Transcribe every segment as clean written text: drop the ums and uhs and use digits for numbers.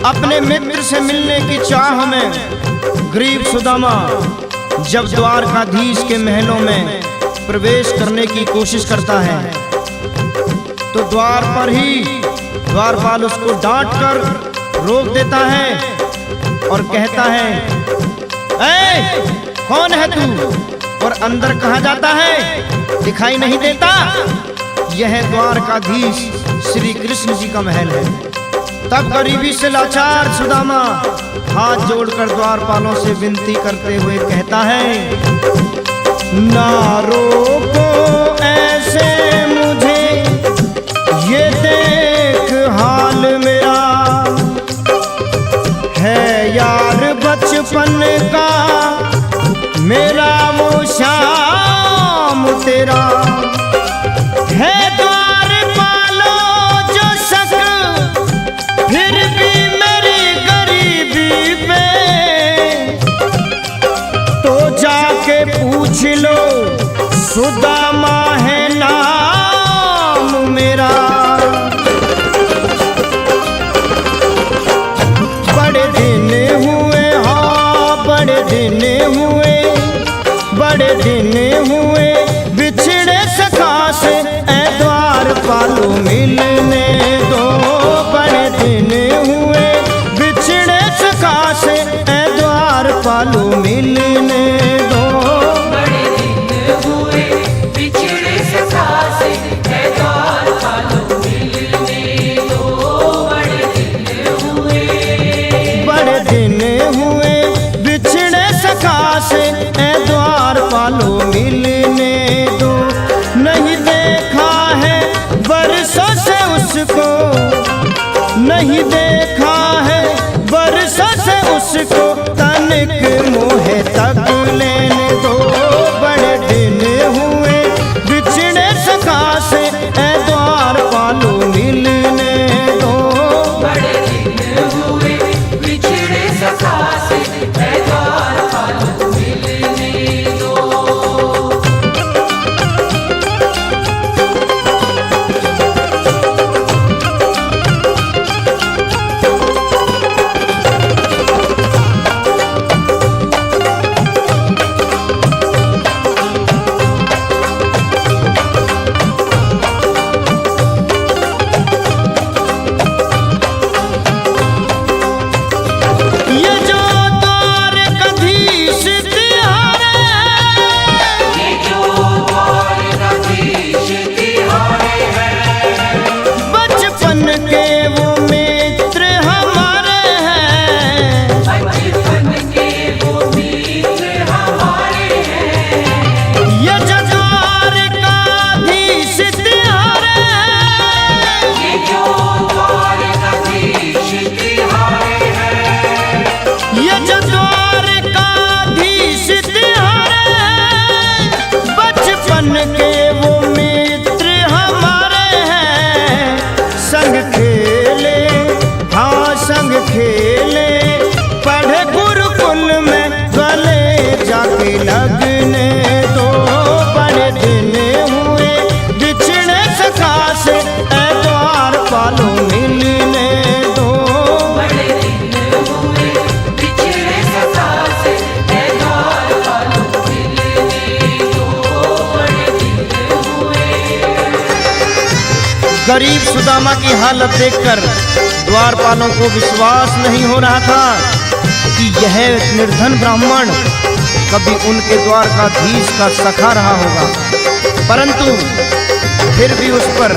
अपने मित्र से मिलने की चाह में गरीब सुदामा जब द्वारकाधीश के महलों में प्रवेश करने की कोशिश करता है तो द्वार पर ही द्वारपाल उसको डांट कर रोक देता है और कहता है, ऐ कौन है तू और अंदर कहाँ जाता है, दिखाई नहीं देता? यह द्वारकाधीश श्री कृष्ण जी का महल है। तब गरीबी से लाचार सुदामा हाथ जोड़कर द्वारपालों से विनती करते हुए कहता है, ना रोको ऐसे मुझे, ये देख हाल मेरा है यार बचपन का, मेरा वो शाम तेरा है द्वारपालो जो शक, फिर भी मेरी गरीबी पे तो जाके पूछ लो, सुदामा है नाम मेरा। बड़े दिन हुए, हाँ बड़े दिन हुए, बड़े दिन हुए बिछड़े सखा से, ऐ द्वारपालो मिलने दो। बड़े दिन हुए बिछड़े सखा से, ऐ द्वारपालो मिलने दो। बड़े दिन हुए बिछड़े सखा से, ऐ द्वारपालो मिलने दो। बड़े दिन हुए बिछड़े सखा से, ऐ द्वारपालो मिलने दो। नहीं देखा है बरसों से उसको, नहीं देखा है बरसों से उसको, तनिक मोहे तक लेने दो। बड़े दिन हुए बिछड़े सखा से, ऐ द्वारपालो मिलने दो। बड़े दिन हुए बिछड़े सखा से, ऐ द्वारपालो मिलने दो। ये जो द्वारकाधीश तिहारे, ये जो द्वारकाधीश तिहारे हैं, बचपन के वो मित्र हमारे हैं। बचपन के वो मित्र हमारे हैं। ये जो द्वारकाधीश तिहारे, ये जो द्वारकाधीश तिहारे हैं, ये जो द्वारकाधीश तिहारे, बचपन के वो मित्र हमारे हैं। संग खेले, हाँ संग खेले, पढ़े गुरुकुल में, गले जाके लगने दो। बड़े दिन हुए बिछड़े सखा से, ऐ द्वारपालो मिलने दो। बड़े दिन हुए बिछड़े सखा से, ऐ द्वारपालो मिलने दो। बड़े दिन हुए। गरीब सुदामा की हालत देखकर द्वारपालों को विश्वास नहीं हो रहा था कि यह निर्धन ब्राह्मण कभी उनके द्वारकाधीश का सखा रहा होगा, परंतु फिर भी उस पर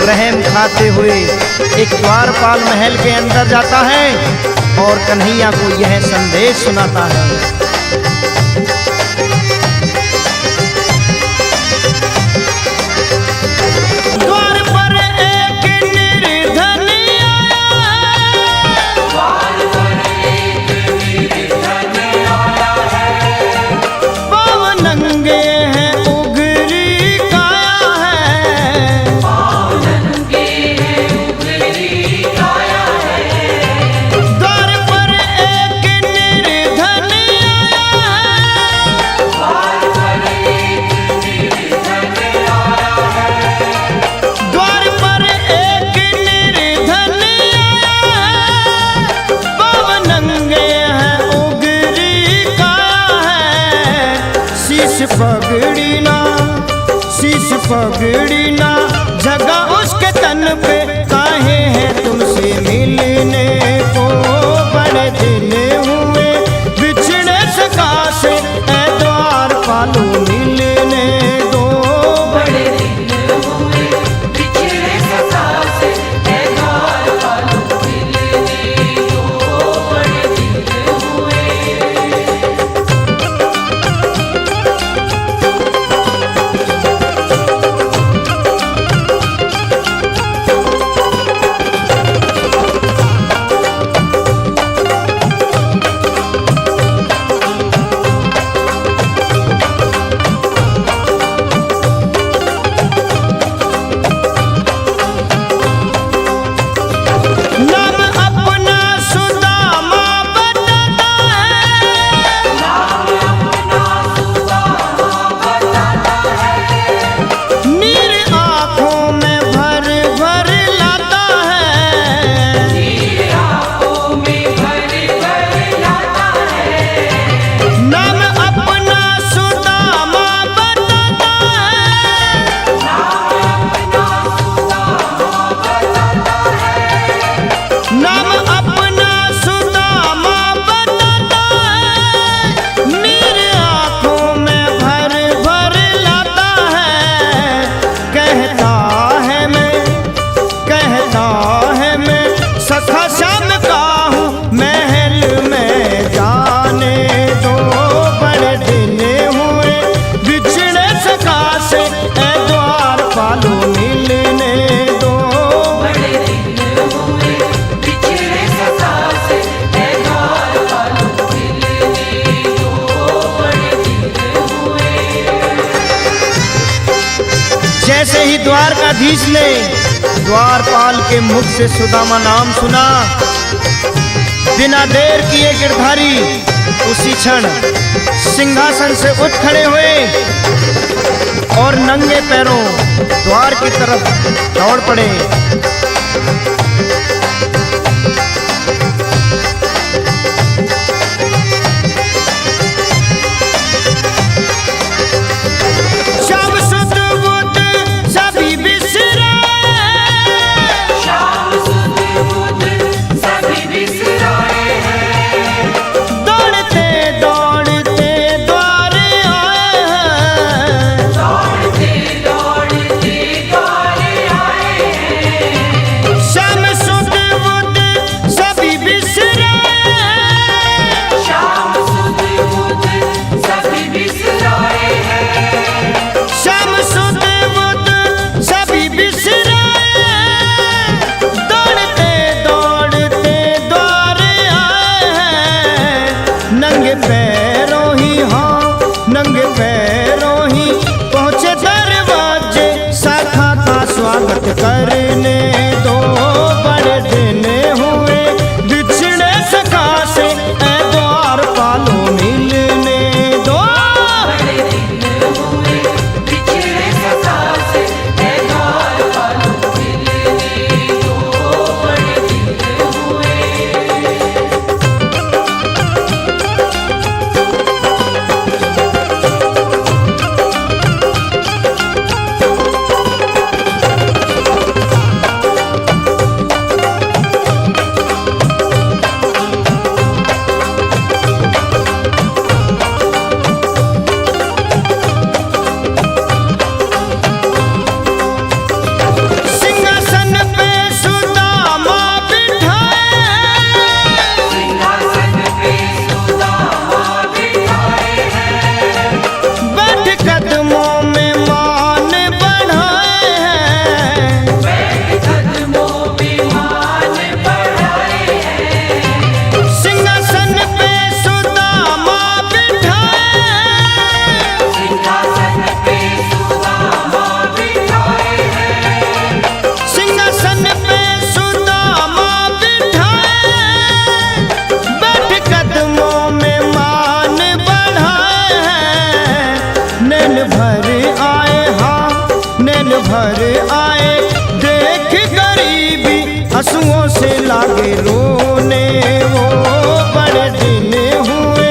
रहम खाते हुए एक द्वारपाल महल के अंदर जाता है और कन्हैया को यह संदेश सुनाता है। द्वार पर एक निर्धन द्वार पर एक निर्धन आया है, पाँव नंगे हैं उगरी काया है। पाँव नंगे हैं उगरी काया है। द्वार पर एक निर्धन पगड़ी ना, शीश पगड़ी ना जगह उसके तन पे, काहे हैं तुमसे मिलने को बड़े दिन हुए बिछड़े से कासे, ऐ द्वार पालो मिलने दो। बड़े दिन हुए बिछड़े सका से, ऐ द्वार पालो मिलने दो। बड़े दिन हुए नाम अपना सुदामा बताता है, नाम अपना सुदामा बताता है। नीर आँखों में भर भर लाता है, नीर आँखों में भर भर लाता है। नाम अपना सुदामा बताता है, नाम अपना सुदामा बताता है। नाम अपना सुदामा बताता है, नीर आँखों में भर भर लाता है। कहता है मैं सखा श्याम का हूँ, महल में जाने दो। बड़े दिन हुए बिछड़े सखा से, ऐ द्वार पालो मिलने दो। बड़े दिन हुए बिछड़े सका से, ऐ द्वार पालो मिलने दो। बड़े दिन हुए जैसे ही द्वारकाधीश ने द्वारपाल के मुख से सुदामा नाम सुना, बिना देर किए गिरधारी उसी क्षण सिंहासन से उठ खड़े हुए और नंगे पैरों द्वार की तरफ दौड़ पड़े। श्याम सुध बुध सभी बिसराए, शाम सुध बुध सभी बिसराए हैं। दौड़ते दौड़ते द्वार आए हैं। दौड़ते दौड़ते द्वार आए हैं। श्याम सुध बुध सभी बिसराए, शाम सुध बुध सभी बिसराए हैं। श्याम सुध बुध सभी बिसराए, दौड़ते दौड़ते द्वार आए हैं। नंगे पैरों ही, हाँ नंगे पैरों ही पहुँचे दरवाजे, सखा का स्वागत करने दो। बड़े दिन हुए बिछड़े सखा से, ऐ द्वार पालो मिलने दो। बड़े दिन हुए बिछड़े सका से, ऐ द्वार पालो मिलने दो। बड़े दिन हुए सिंहासन पे सुदामा बिठाए, सिंहासन पे सुदामा बिठाए हैं। बैठ कदमों में मान बढ़ाए हैं। बैठ कदमों पे मान बढ़ाए हैं। सिंहासन पे सुदामा बिठाए, सिंहासन पे सुदामा बिठाए हैं। सिंहासन पे सुदामा बिठाए, बैठ कदमों में मान बढ़ाए हैं। नैन भर आए, हाँ नैन भर आए, देख गरीबी हंसुओं से लागे रोने वो। बड़े दिन हुए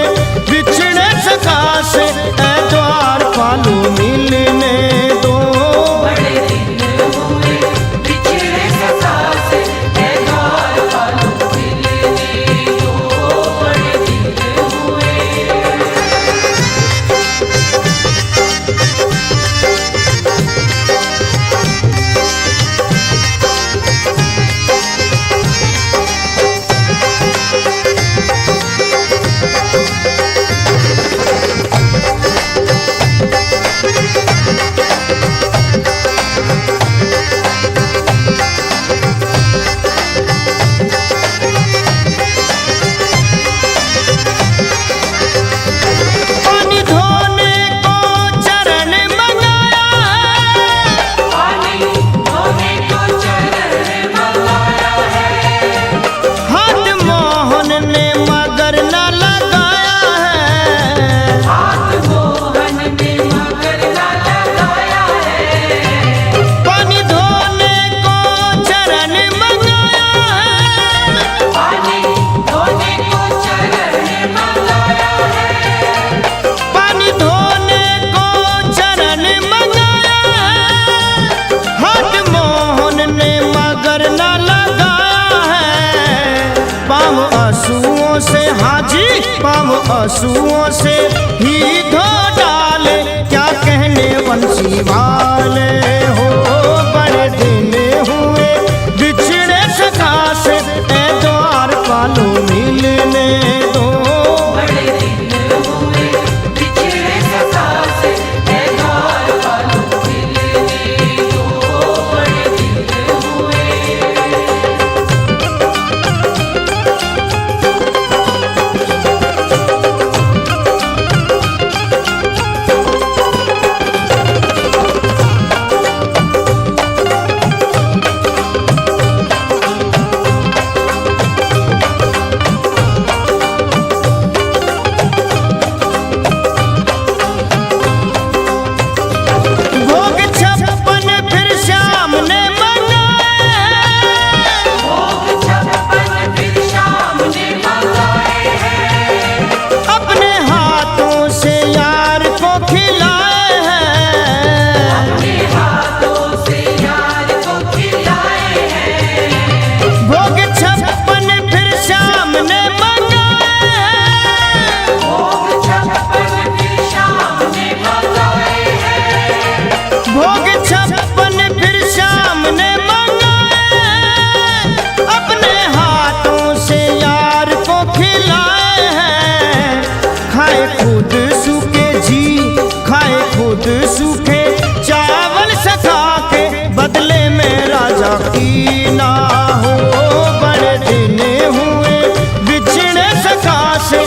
बिछड़े सका से, ऐ द्वार पालो से हाजी पाँव आंसुओं से ही धो डाले, क्या कहने वंशी वाले हो। बड़े दिन हुए बिछड़े सखा से, ए द्वार पालो मिलने दो। बड़े दिन हुए बिछड़े सखा से, ए द्वार पालो मिलने दो। बड़े दिन हुए भोग 56 फिर श्याम ने मंगाए, भोग 56 फिर शाम ने मंगाए हैं। अपने हाथों से यार को खिलाए हैं। अपने हाथों से यार को खिलाए हैं। भोग 56 फिर श्याम ने मंगाए, भोग 56 फिर शाम ने मंगाए हैं। भोग 56 फिर श्याम ने मंगाए, अपने हाथों से यार को खिलाए हैं। खाए खुद सूखे जी, खाए खुद सूखे चावल सखा के, बदले में राजा की ना हो। बड़े दिन हुए बिछड़े सखा से,